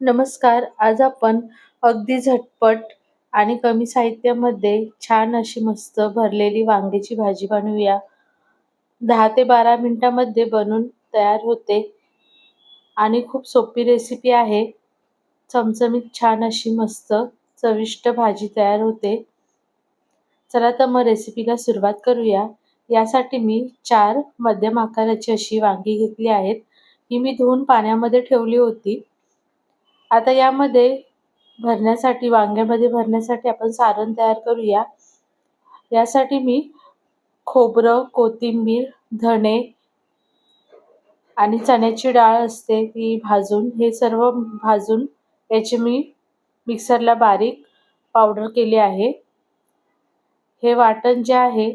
नमस्कार. आज आपण अगदी झटपट आणि कमी साहित्यामध्ये छान अशी मस्त भरलेली वांग्याची भाजी बनवूया. 10 ते 12 मिनिटांमध्ये बनून तयार होते आणि खूप सोपी रेसिपी आहे. चमचमीत छान अशी मस्त चविष्ट भाजी तयार होते. चला तर मग रेसिपीला सुरुवात करूया. यासाठी मी 4 मध्यम आकाराची अशी वांगी घेतली आहेत. ही मी धुवून पाण्यामध्ये ठेवली होती. आता वांग्यामध्ये भरण्यासाठी आपण सारण तयार करूया. यासाठी मी खोबरं, कोथिंबीर, धणे आणि चण्याची डाळ असते ती हे सर्व भाजून याची मी मिक्सरला बारीक पावडर केली आहे. हे वाटण जे आहे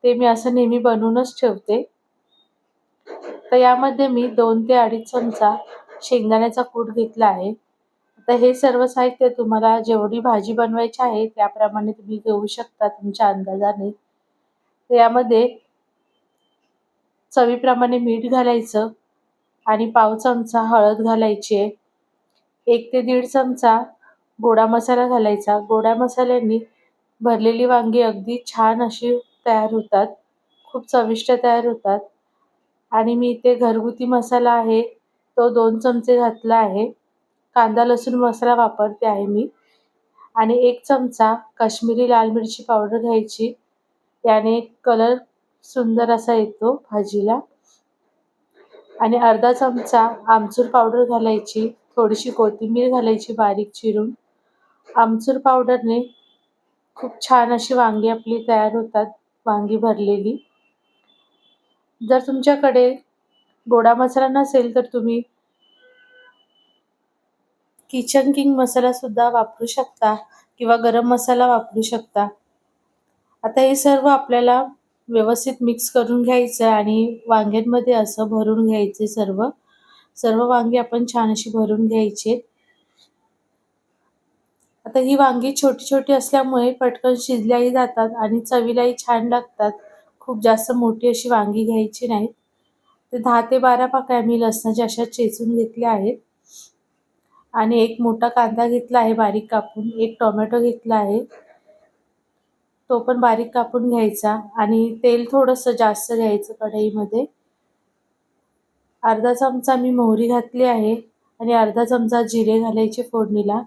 ते मी असं नेहमी बनवूनच ठेवते. तर यामध्ये मी 2 ते 2.5 चमचा शेंगदाण्याचा कूट घेतला आहे. आता हे सर्व साहित्य तुम्हाला जेवढी भाजी बनवायची आहे त्याप्रमाणे तुम्ही घेऊ शकता तुमच्या अंदाजाने. तर यामध्ये चवीप्रमाणे मीठ घालायचं आणि पाव चमचा हळद घालायची आहे. 1 ते 1.5 चमचा गोडा मसाला घालायचा. गोडा मसाल्याने भरलेली वांगी अगदी छान अशी तयार होतात. खूप चविष्ट तयार होतात. आणि मी इथे घरगुती मसाला आहे तो 2 चमचे घातला आहे. कांदा लसूण मसाला वापरते आहे मी. आणि 1 चमचा काश्मीरी लाल मिरची पावडर घ्यायची. याने कलर सुंदर असा येतो भाजीला. आणि अर्धा चमचा आमचूर पावडर घालायची. थोडीशी कोथिंबीर घालायची बारीक चिरून. आमचूर पावडरने खूप छान अशी वांगी आपली तयार होतात, वांगी भरलेली. जर तुमच्याकडे गोडा मसाला नसेल तर तुम्ही किचन किंग मसाला सुद्धा वापरू शकता किंवा गरम मसाला वापरू शकता. आता हे सर्व आपल्याला व्यवस्थित मिक्स करून घ्यायचं आणि वांग्यांमध्ये असं भरून घ्यायचे सर्व वांगी आपण छान अशी भरून घ्यायची. आता ही वांगी छोटी-छोटी असल्यामुळे पटकन शिजल्याही जातात आणि चवीलाही छान लागतात. खूप जास्त मोठी अशी वांगी घ्यायची नाहीत. तर 10 ते 12 पाकळ्या मी लसणाच्या अशा चेचून घेतल्या आहेत. आणि 1 मोठा कांदा घेतला आहे बारीक कापून. 1 टोमॅटो घेतला आहे. तो पण बारीक कापून घ्यायचा आणि तेल थोडंसं जास्त घ्यायचं कढईमध्ये. अर्धा चमचा मी मोहरी घातली आहे आणि अर्धा चमचा जिरे घालायचे फोडणीला.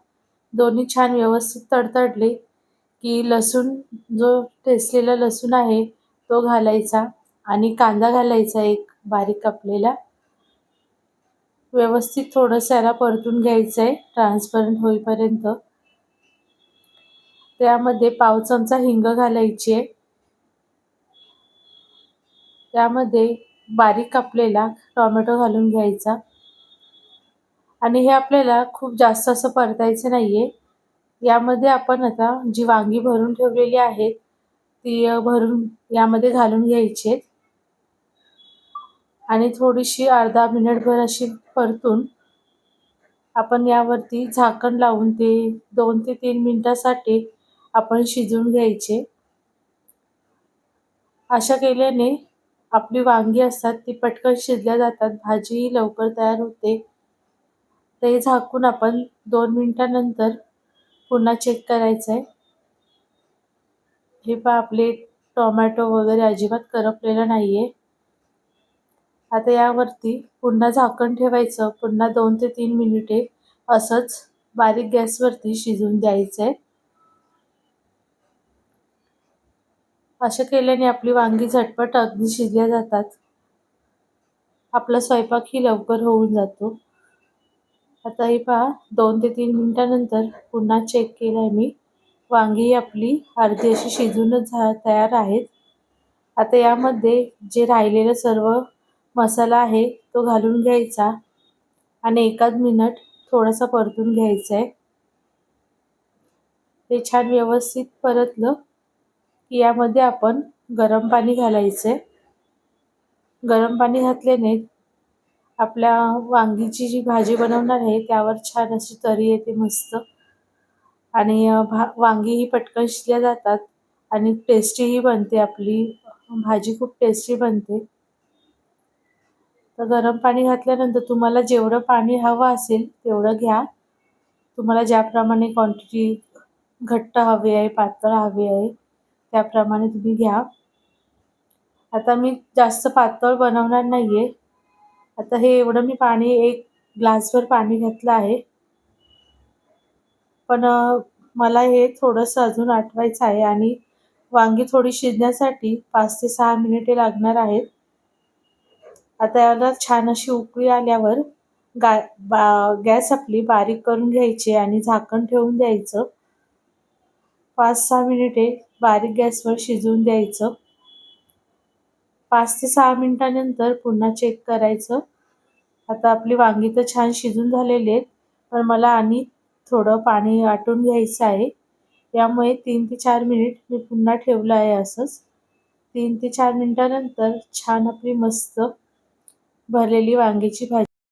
दोन्ही छान व्यवस्थित तडतडले की जो ठेचलेला लसूण आहे तो घालायचा आणि कांदा घालायचा 1 बारीक कापलेला. व्यवस्थित थोडंसं याला परतून घ्यायचंय ट्रान्सपरंट होईपर्यंत. त्यामध्ये पाव चमचा हिंग घालायची आहे. त्यामध्ये बारीक कापलेला टोमॅटो घालून घ्यायचा आणि हे आपल्याला खूप जास्त असं परतायचं नाहीये. यामध्ये आपण आता जी वांगी भरून ठेवलेली आहेत ती भरून यामध्ये घालून घ्यायची आणि थोडीशी अर्धा मिनिटभर अशी परतून आपण यावरती झाकण लावून ते 2 ते 3 मिनिटासाठी आपण शिजवून घ्यायचे. अशा केल्याने आपली वांगी असतात ती पटकन शिजल्या जातात, भाजीही लवकर तयार होते. ते झाकून आपण 2 मिनिटानंतर पुन्हा चेक करायचंय. हे पहा आपले टोमॅटो वगैरे अजिबात करपलेलं नाहीये. आता यावरती पुन्हा झाकण ठेवायचं. पुन्हा 2 ते 3 मिनिटे असंच बारीक गॅसवरती शिजवून द्यायचंय. असं केल्याने आपली वांगी झटपट अगदी शिजल्या जातात. आपला स्वयंपाकही लवकर होऊन जातो. आता हे पहा 2 ते 3 मिनिटानंतर पुन्हा चेक केलंय मी. वांगी आपली अर्धी अशी शिजूनच तयार आहेत. आता यामध्ये जे राहिलेलं सर्व मसाला आहे तो घालून घ्यायचा आणि 1 मिनिट थोडंसं परतून घ्यायचंय. ते छान व्यवस्थित परतलं की यामध्ये आपण गरम पाणी घालायचंय. गरम पाणी घातल्याने आपल्या वांगीची जी भाजी बनवणार आहे त्यावर छान अशी तरी येते मस्त. आणि वांगी ही पटकन शिजल्या जातात आणि टेस्टीही बनते आपली भाजी खूप टेस्टी बनते. तर गरम पाणी घातल्यानंतर तुम्हाला जेवढं पाणी हवं असेल तेवढं घ्या तुम्हाला ज्याप्रमाणे क्वांटिटी घट्ट हवी आहे, पातळ हवी आहे त्याप्रमाणे तुम्ही घ्या. आता मी जास्त पातळ बनवणार नाहीये. आता हे एवढं मी पाणी 1 ग्लासभर पाणी घातलं आहे. पण मला हे थोडंसं अजून आटवायचं आहे आणि वांगी थोडी शिजण्यासाठी 5 ते 6 मिनिटे लागणार आहेत. आता याला छान अशी उकळी आल्यावर गॅस आपली बारीक करून घ्यायची आणि झाकण ठेवून द्यायचं. 5-6 मिनिटे बारीक गॅसवर शिजवून द्यायचं. 5 ते 6 मिनिटानंतर पुन्हा चेक करायचं. आता आपली वांगी तर छान शिजून झालेली आहेत, पण मला आणि थोडं पाणी आटून घ्यायचं आहे. यामुळे 3 ते 4 मिनिट मी पुन्हा ठेवलं आहे असंच. 3 ते 4 मिनिटानंतर छान आपली मस्त भरलेली वांग्याची भाजी